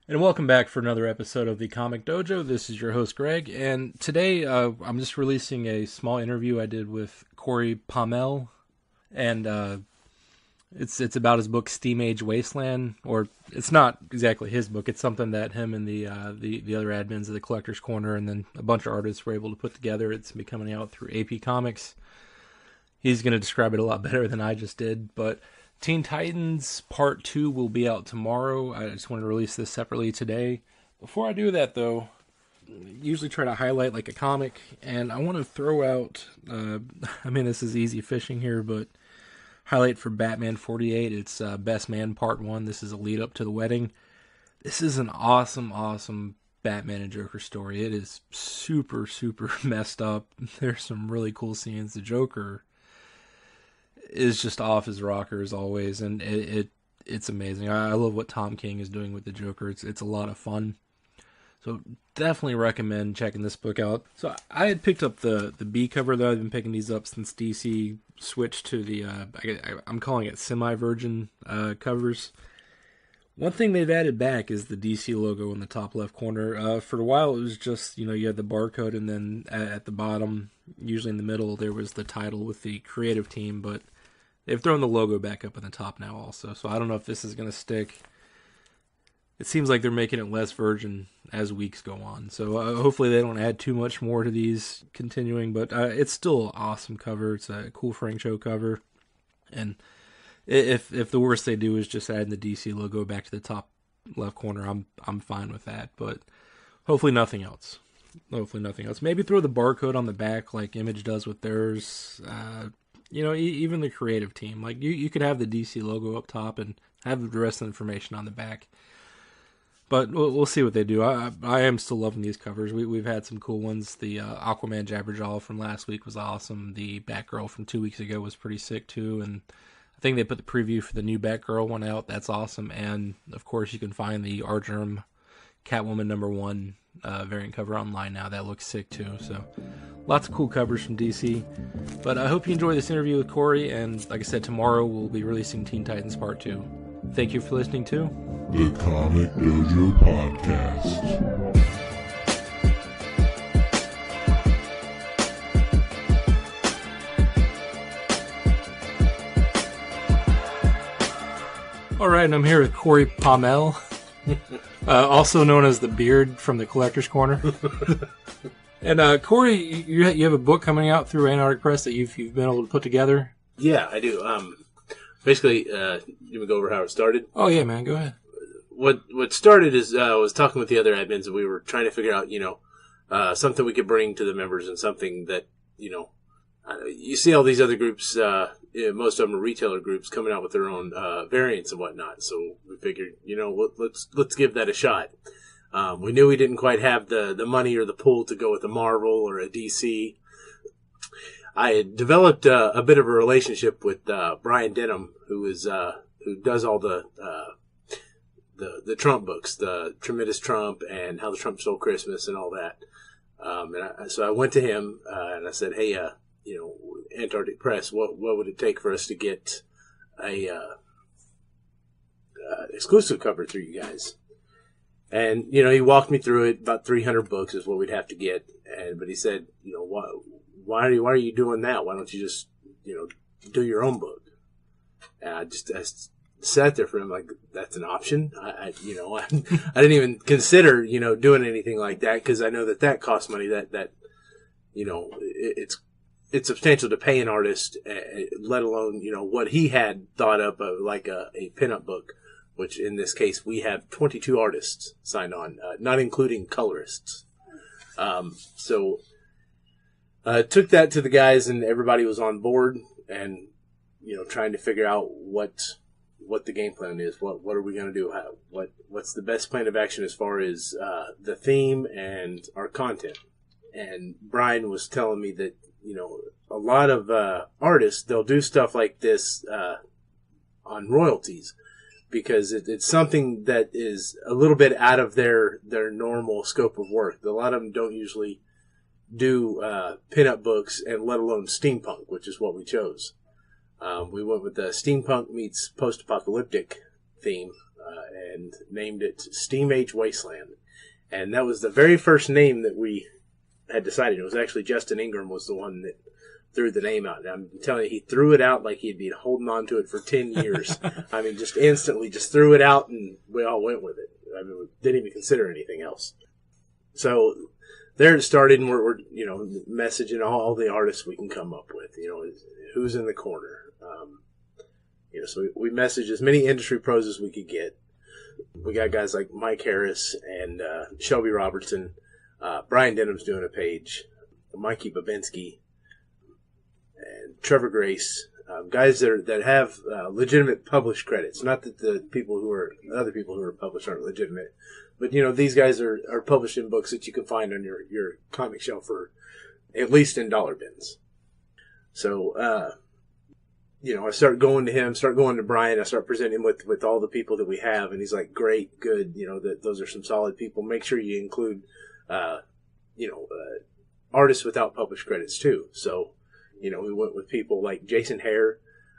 And welcome back for another episode of the Comic Dojo. This is your host, Greg, and today I'm just releasing a small interview I did with Cory Pommell, and it's about his book Steam-Age Wasteland, or it's not exactly his book. It's something that him and the other admins of the Collector's Corner and then a bunch of artists were able to put together. It's been coming out through AP Comics. He's going to describe it a lot better than I just did, but Teen Titans Part 2 will be out tomorrow. I just wanted to release this separately today. Before I do that, though, I usually try to highlight like a comic, and I want to throw out, this is easy fishing here, but highlight for Batman 48. It's Best Man Part 1. This is a lead up to the wedding. This is an awesome Batman and Joker story. It is super messed up. There's some really cool scenes. The Joker is just off his rocker as always, and it's amazing. I love what Tom King is doing with the Joker. It's a lot of fun. So definitely recommend checking this book out. So I had picked up the B cover, though. I've been picking these up since DC switched to the I'm calling it semi-virgin covers. One thing they've added back is the DC logo in the top left corner. For a while, it was just, you had the barcode, and then at the bottom, usually in the middle, there was the title with the creative team, but they've thrown the logo back up in the top now also, so I don't know if this is going to stick. It seems like they're making it less virgin as weeks go on, so hopefully they don't add too much more to these continuing, but it's still an awesome cover. It's a cool Frank Cho cover, and if the worst they do is just add the DC logo back to the top left corner, I'm fine with that, but hopefully nothing else. Maybe throw the barcode on the back like Image does with theirs. Even the creative team. Like, you could have the DC logo up top and have the rest of the information on the back. But we'll see what they do. I am still loving these covers. We've had some cool ones. The Aquaman Jabberjaw from last week was awesome. The Batgirl from 2 weeks ago was pretty sick, too. And I think they put the preview for the new Batgirl one out. That's awesome. And, of course, you can find the Argerm Catwoman #1 variant cover online now. That looks sick, too. So lots of cool covers from DC. But I hope you enjoy this interview with Cory, and like I said, tomorrow we'll be releasing Teen Titans Part 2. Thank you for listening to the Comic Dojo Podcast. All right, and I'm here with Cory Pommell, also known as the Beard from the Collector's Corner. And Cory, you have a book coming out through Antarctic Press that you've been able to put together. Yeah, I do. Basically, you would go over how it started. Oh yeah, man, go ahead. What started is I was talking with the other admins, and we were trying to figure out, something we could bring to the members, and something that you see all these other groups. Most of them are retailer groups coming out with their own variants and whatnot. So we figured, let's give that a shot. We knew we didn't quite have the money or the pull to go with a Marvel or a DC. I had developed a bit of a relationship with Brian Denham, who does all the Trump books, the Tremendous Trump and How the Trump Stole Christmas and all that. So I went to him and I said, hey, Antarctic Press, what would it take for us to get a exclusive cover through you guys? And, he walked me through it. About 300 books is what we'd have to get. But he said, why are you doing that? Why don't you just, do your own book? And I sat there for him like, that's an option. I didn't even consider, doing anything like that, because I know that costs money. That it's substantial to pay an artist, let alone, what he had thought up of like a pinup book, which in this case we have 22 artists signed on, not including colorists. So took that to the guys, and everybody was on board, and trying to figure out what the game plan is. What are we going to do? What's the best plan of action as far as the theme and our content? And Brian was telling me that a lot of artists, they'll do stuff like this on royalties, because it's something that is a little bit out of their normal scope of work. A lot of them don't usually do pinup books, and let alone steampunk, which is what we chose. We went with the steampunk meets post-apocalyptic theme, and named it Steam-Age Wasteland. And that was the very first name that we had decided. It was actually Justin Ingram was the one that threw the name out. And I'm telling you, he threw it out like he'd been holding on to it for 10 years. I mean, just instantly just threw it out, and we all went with it. I mean, we didn't even consider anything else. So there it started, and we're messaging all the artists we can come up with. Who's in the corner. So we messaged as many industry pros as we could get. We got guys like Mike Harris and Shelby Robertson. Brian Denham's doing a page. Mikey Babinski and Trevor Grace. Guys that have legitimate published credits. Not that the other people who are published aren't legitimate. But, these guys are published in books that you can find on your comic shelf for at least in dollar bins. So, I start going to him, start going to Brian. I start presenting him with all the people that we have. And he's like, great, good. Those are some solid people. Make sure you include, artists without published credits too. So, we went with people like Jason Hare,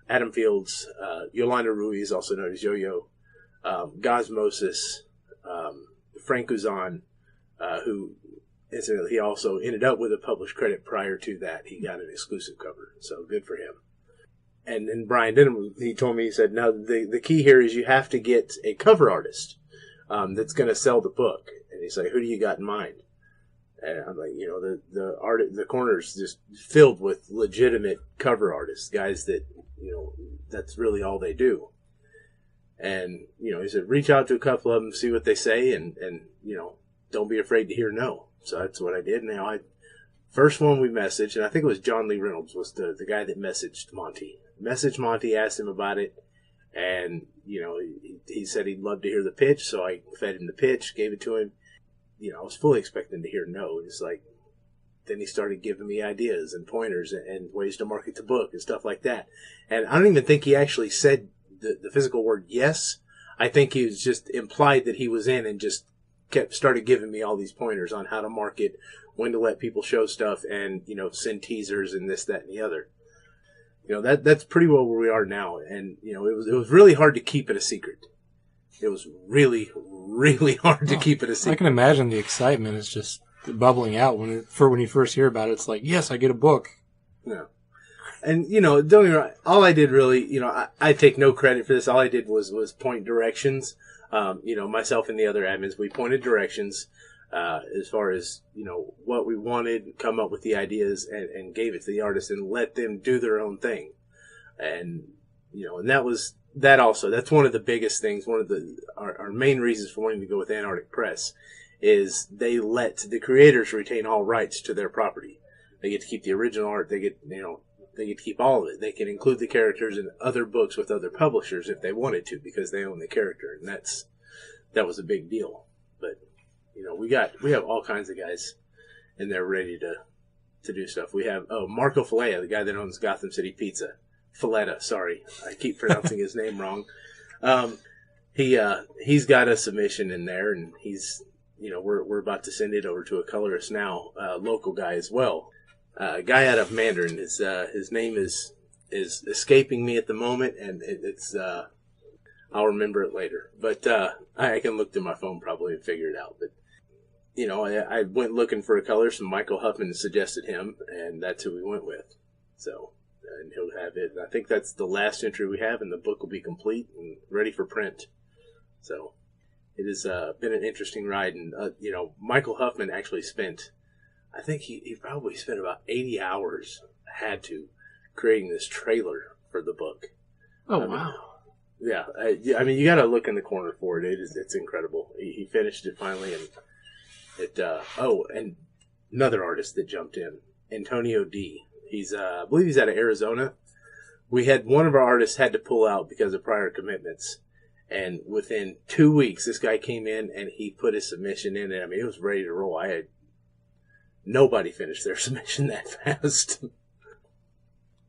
Adam Fields, Yolanda Ruiz, also known as Yo-Yo, Gosmosis, Frank Uzan, who incidentally he also ended up with a published credit prior to that. He got an exclusive cover, so good for him. And then Brian Denham, he told me, he said, no, the key here is you have to get a cover artist that's going to sell the book. And he's like, who do you got in mind? And I'm like, the corner's just filled with legitimate cover artists, guys that, that's really all they do. And, he said, reach out to a couple of them, see what they say, and don't be afraid to hear no. So that's what I did. Now, first one we messaged, and I think it was John Lee Reynolds was the guy that messaged Monty. Asked him about it, and, he said he'd love to hear the pitch, so I fed him the pitch, gave it to him. I was fully expecting to hear no. It's like, then he started giving me ideas and pointers and ways to market the book and stuff like that. And I don't even think he actually said the physical word yes. I think he was just implied that he was in and just started giving me all these pointers on how to market, when to let people show stuff, and, send teasers and this, that, and the other. That's pretty well where we are now. And, it was really hard to keep it a secret. It was really, really hard to keep it a secret. I can imagine the excitement is just bubbling out when you first hear about it. It's like, yes, I get a book. Yeah. And, don't get me wrong, all I did really, I take no credit for this. All I did was point directions. Myself and the other admins, we pointed directions as far as, what we wanted, come up with the ideas, and gave it to the artists and let them do their own thing. And, and that was that also. That's one of the biggest things, one of our main reasons for wanting to go with Antarctic Press is they let the creators retain all rights to their property. They get to keep the original art. They get to keep all of it. They can include the characters in other books with other publishers if they wanted to, because they own the character, and that was a big deal. But we have all kinds of guys in there ready to do stuff. We have Marco Falea, the guy that owns Gotham City Pizza. Faletta, sorry, I keep pronouncing his name wrong. He's got a submission in there, and he's we're about to send it over to a colorist now, local guy as well. A guy out of Mandarin. His name is escaping me at the moment, and it's I'll remember it later. But I can look through my phone probably and figure it out. But I went looking for a colorist, and Michael Huffman suggested him, and that's who we went with. So, and he'll have it. I think that's the last entry we have, and the book will be complete and ready for print. So, it has been an interesting ride, and Michael Huffman actually spent. I think he probably spent about 80 hours, creating this trailer for the book. Oh, wow. Yeah. I mean, you got to look in the corner for it. It's incredible. He finished it finally, and and another artist that jumped in, Antonio D. I believe he's out of Arizona. We had one of our artists had to pull out because of prior commitments, and within 2 weeks, this guy came in and he put his submission in, and I mean, it was ready to roll. Nobody finished their submission that fast.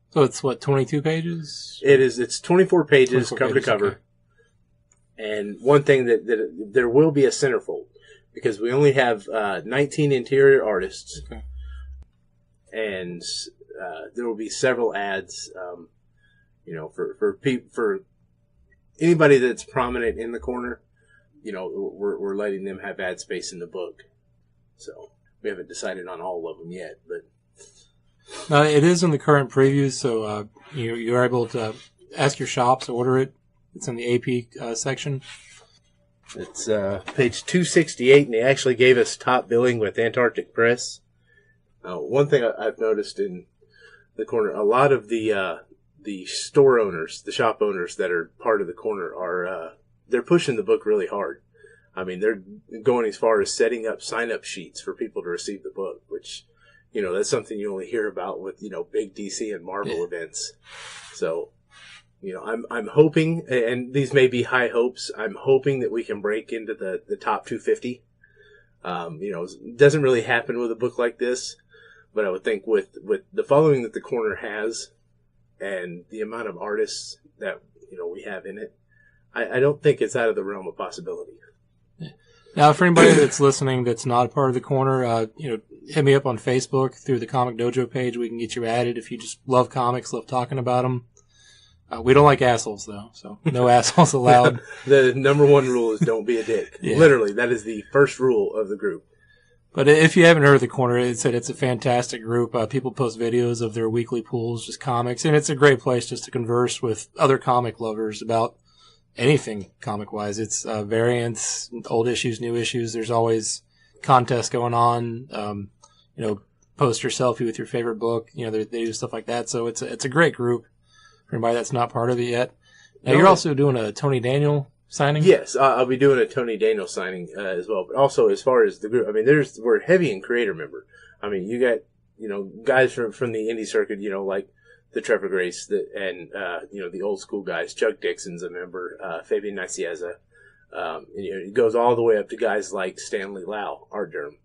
So it's 22 pages? It is. It's 24 pages, cover to cover. Okay. And one thing that there will be a centerfold because we only have 19 interior artists. Okay. And there will be several ads, for anybody that's prominent in the corner, we're letting them have ad space in the book. So we haven't decided on all of them yet, but it is in the current previews, so you're able to ask your shops to order it. It's in the AP section. It's page 268, and they actually gave us top billing with Antarctic Press. One thing I've noticed in the corner, a lot of the store owners, the shop owners that are part of the corner are they're pushing the book really hard. I mean, they're going as far as setting up sign-up sheets for people to receive the book, which, that's something you only hear about with, big DC and Marvel events. So, I'm hoping, and these may be high hopes, I'm hoping that we can break into the top 250. It doesn't really happen with a book like this, but I would think with the following that the corner has and the amount of artists that, we have in it, I don't think it's out of the realm of possibility. Now, for anybody that's listening that's not a part of the corner, hit me up on Facebook through the Comic Dojo page. We can get you added if you just love comics, love talking about them. We don't like assholes, though, so no assholes allowed. The number one rule is don't be a dick. Yeah. Literally, that is the first rule of the group. But if you haven't heard of the corner, it's a fantastic group. People post videos of their weekly pools, just comics, and it's a great place just to converse with other comic lovers about anything comic-wise. It's variants, old issues, new issues. There's always contests going on. Post your selfie with your favorite book. They do stuff like that. So it's a great group for anybody that's not part of it yet. Now, you're also doing a Tony Daniel signing? Yes, I'll be doing a Tony Daniel signing as well. But also, as far as the group, I mean, we're heavy in creator member. I mean, you got, guys from the indie circuit, like the Trevor Grace, and the old school guys. Chuck Dixon's a member, Fabian Nicieza. It goes all the way up to guys like Stanley Lau, Art Germ.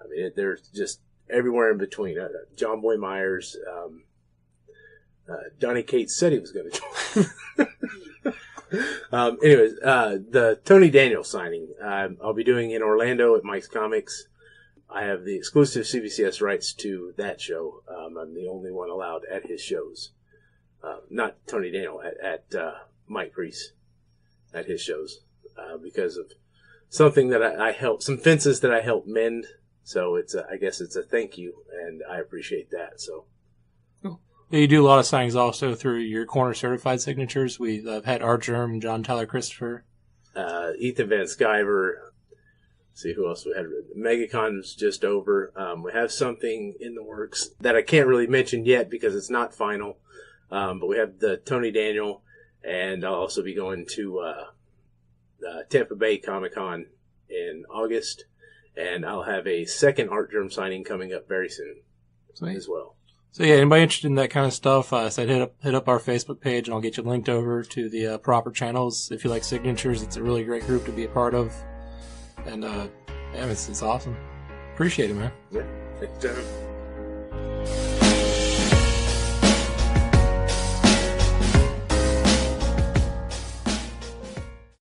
I mean, there's just everywhere in between. John Boy Myers, Donnie Cates said he was going to join. Anyways, the Tony Daniel signing, I'll be doing in Orlando at Mike's Comics. I have the exclusive CBCS rights to that show. I'm the only one allowed at his shows. Not Tony Daniel, at Mike Priest at his shows. Because of something that I helped, some fences that I helped mend. So I guess it's a thank you, and I appreciate that. So. Cool. You do a lot of signings also through your corner certified signatures. We've had Art Germ, John Tyler Christopher, Ethan Van Sciver. See who else we had. MegaCon's just over. We have something in the works that I can't really mention yet because it's not final. But we have the Tony Daniel, and I'll also be going to Tampa Bay Comic-Con in August, and I'll have a second Art Germ signing coming up very soon. Sweet. As well. So yeah, anybody interested in that kind of stuff, said hit up our Facebook page, and I'll get you linked over to the proper channels. If you like signatures, it's a really great group to be a part of, and it's awesome. Appreciate it, man. Yeah, thanks, John.